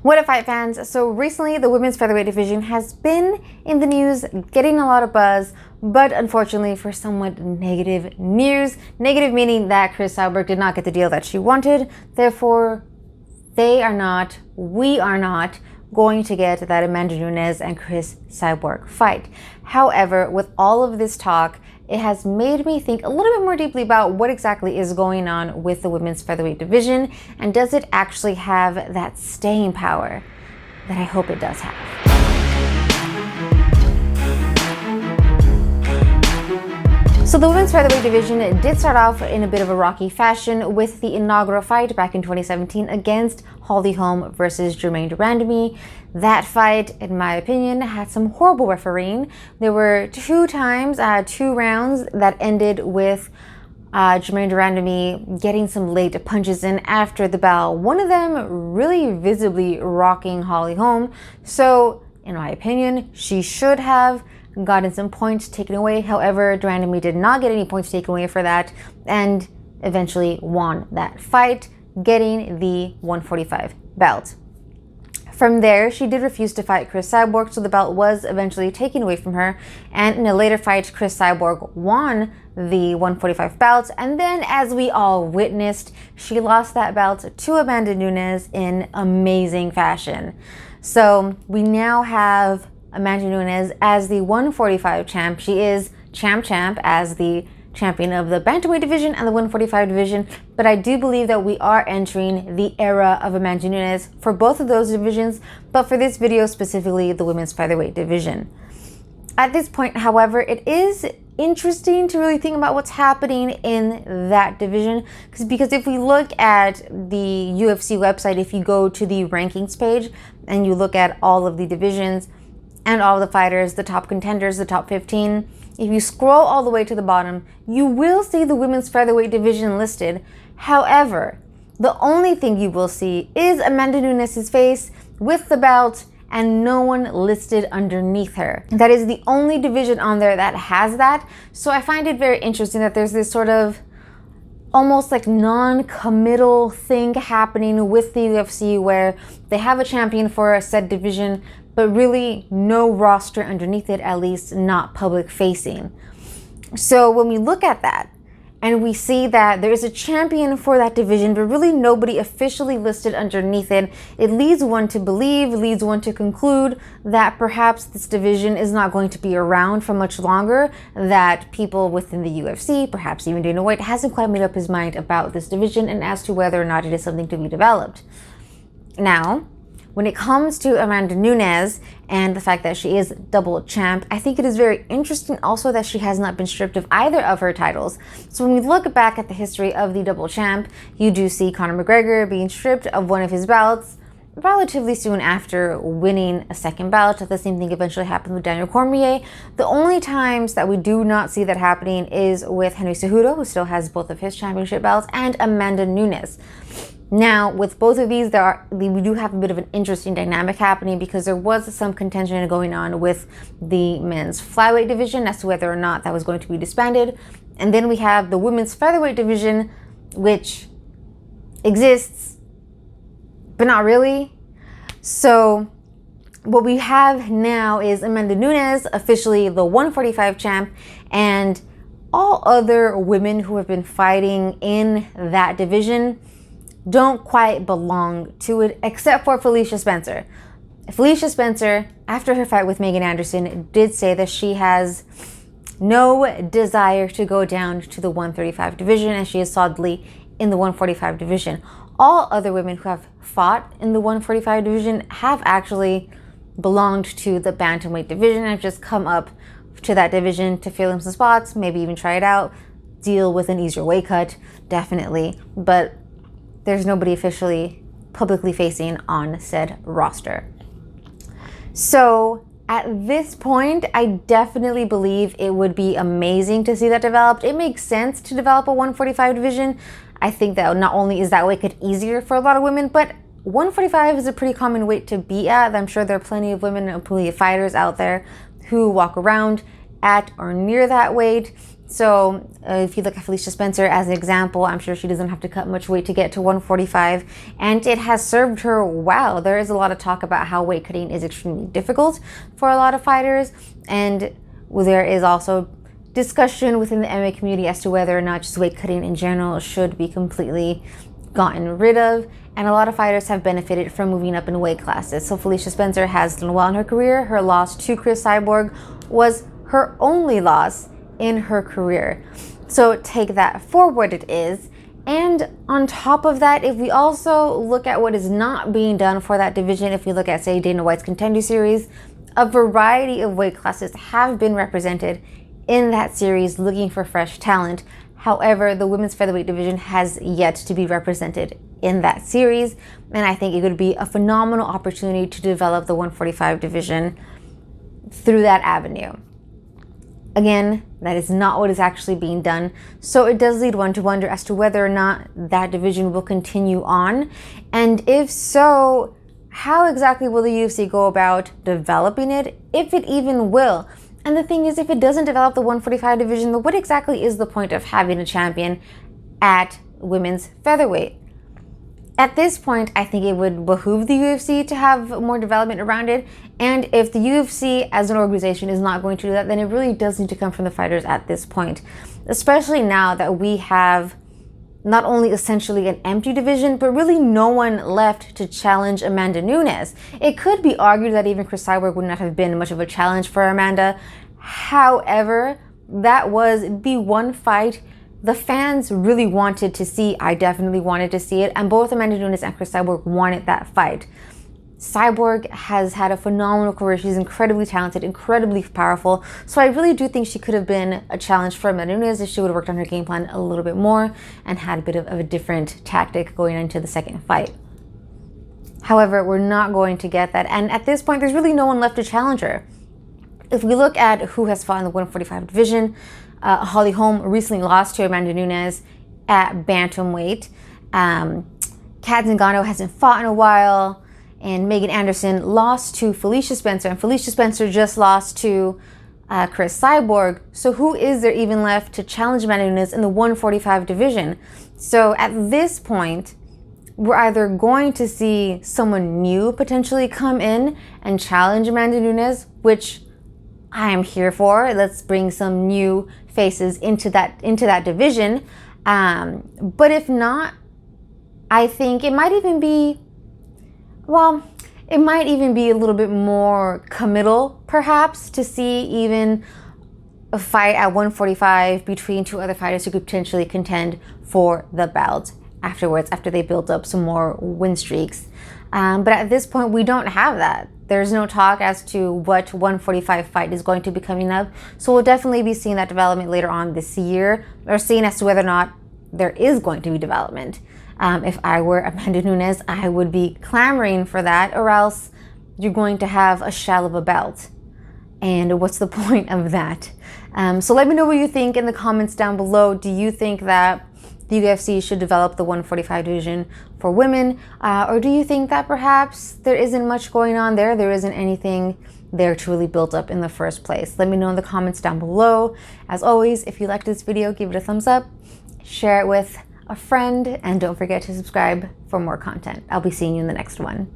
What up, fight fans? So recently the women's featherweight division has been in the news, getting a lot of buzz, but unfortunately for somewhat negative news. Negative meaning that Cyborg did not get the deal that she wanted. Therefore, we are not going to get that Amanda Nunes and Cyborg fight. However, with all of this talk, it has made me think a little bit more deeply about what exactly is going on with the women's featherweight division, and does it actually have that staying power that I hope it does have. So the women's featherweight division did start off in a bit of a rocky fashion with the inaugural fight back in 2017 against Holly Holm versus Germaine de Randamie. That fight, in my opinion, had some horrible refereeing. There were two rounds that ended with Germaine de Randamie getting some late punches in after the bell. One of them really visibly rocking Holly Holm. So, in my opinion, she should have gotten some points taken away. However, de Randamie did not get any points taken away for that and eventually won that fight, getting the 145 belt. From there, she did refuse to fight Cyborg, so the belt was eventually taken away from her. And in a later fight, Cyborg won the 145 belt. And then, as we all witnessed, she lost that belt to Amanda Nunes in amazing fashion. So we now have Amanda Nunes as the 145 champ. She is champ as the champion of the bantamweight division and the 145 division, but I do believe that we are entering the era of Amanda Nunes for both of those divisions, but for this video specifically, the women's featherweight division. At this point, however, it is interesting to really think about what's happening in that division, because if we look at the UFC website, if you go to the rankings page and you look at all of the divisions and all the fighters, the top contenders, the top 15, if you scroll all the way to the bottom, you will see the women's featherweight division listed. However, the only thing you will see is Amanda Nunes' face with the belt and no one listed underneath her. That is the only division on there that has that. So I find it very interesting that there's this sort of almost like non-committal thing happening with the UFC where they have a champion for a said division, but really no roster underneath it, at least not public facing. So when we look at that and we see that there is a champion for that division, but really nobody officially listed underneath it, it leads one to believe, leads one to conclude that perhaps this division is not going to be around for much longer, that people within the UFC, perhaps even Dana White, hasn't quite made up his mind about this division and as to whether or not it is something to be developed. Now, when it comes to Amanda Nunes and the fact that she is double champ, I think it is very interesting also that she has not been stripped of either of her titles. So when we look back at the history of the double champ, you do see Conor McGregor being stripped of one of his belts relatively soon after winning a second bout. The same thing eventually happened with Daniel Cormier. The only times that we do not see that happening is with Henry Cejudo, who still has both of his championship belts, and Amanda Nunes. Now, with both of these, we do have a bit of an interesting dynamic happening because there was some contention going on with the men's flyweight division as to whether or not that was going to be disbanded. And then we have the women's featherweight division, which exists, but not really. So what we have now is Amanda Nunes, officially the 145 champ, and all other women who have been fighting in that division don't quite belong to it, except for Felicia Spencer. Felicia Spencer, after her fight with Megan Anderson, did say that she has no desire to go down to the 135 division, and she is solidly in the 145 division. All other women who have fought in the 145 division have actually belonged to the bantamweight division and have just come up to that division to fill in some spots, maybe even try it out, deal with an easier weight cut, definitely, but there's nobody officially publicly facing on said roster. So at this point, I definitely believe it would be amazing to see that developed. It makes sense to develop a 145 division. I think that not only is that make it easier for a lot of women, but 145 is a pretty common weight to be at. I'm sure there are plenty of women and plenty of fighters out there who walk around at or near that weight. So if you look at Felicia Spencer as an example, I'm sure she doesn't have to cut much weight to get to 145, and it has served her well. There is a lot of talk about how weight cutting is extremely difficult for a lot of fighters, and there is also discussion within the MMA community as to whether or not just weight cutting in general should be completely gotten rid of. And a lot of fighters have benefited from moving up in weight classes. So Felicia Spencer has done well in her career. Her loss to Cris Cyborg was her only loss in her career. So take that for what it is. And on top of that, if we also look at what is not being done for that division, if we look at, say, Dana White's Contender Series, a variety of weight classes have been represented in that series looking for fresh talent. However, the women's featherweight division has yet to be represented in that series, and I think it would be a phenomenal opportunity to develop the 145 division through that avenue. Again, that is not what is actually being done, so it does lead one to wonder as to whether or not that division will continue on, and if so, how exactly will the UFC go about developing it, if it even will? And the thing is, if it doesn't develop the 145 division, then what exactly is the point of having a champion at women's featherweight? At this point, I think it would behoove the UFC to have more development around it. And if the UFC as an organization is not going to do that, then it really does need to come from the fighters at this point. Especially now that we have not only essentially an empty division, but really no one left to challenge Amanda Nunes. It could be argued that even Cris Cyborg would not have been much of a challenge for Amanda. However, that was the one fight the fans really wanted to see. I definitely wanted to see it, and both Amanda Nunes and Cris Cyborg wanted that fight. Cyborg has had a phenomenal career. She's incredibly talented, incredibly powerful. So I really do think she could have been a challenge for Amanda Nunes if she would have worked on her game plan a little bit more and had a bit of a different tactic going into the second fight. However, we're not going to get that. And at this point, there's really no one left to challenge her. If we look at who has fought in the 145 division, Holly Holm recently lost to Amanda Nunes at bantamweight. Kat Zingano hasn't fought in a while. And Megan Anderson lost to Felicia Spencer. And Felicia Spencer just lost to Cris Cyborg. So who is there even left to challenge Amanda Nunes in the 145 division? So at this point, we're either going to see someone new potentially come in and challenge Amanda Nunes, which I am here for. Let's bring some new faces into that division. But if not, I think it might even be a little bit more committal, perhaps, to see even a fight at 145 between two other fighters who could potentially contend for the belt afterwards, after they build up some more win streaks. But at this point, we don't have that. There's no talk as to what 145 fight is going to be coming up. So we'll definitely be seeing that development later on this year, or seeing as to whether or not there is going to be development. If I were Amanda Nunes, I would be clamoring for that, or else you're going to have a shell of a belt. And what's the point of that? So let me know what you think in the comments down below. Do you think that the UFC should develop the 145 division for women? Or do you think that perhaps there isn't much going on there? There isn't anything there to really build up in the first place? Let me know in the comments down below. As always, if you liked this video, give it a thumbs up, share it with a friend, and don't forget to subscribe for more content. I'll be seeing you in the next one.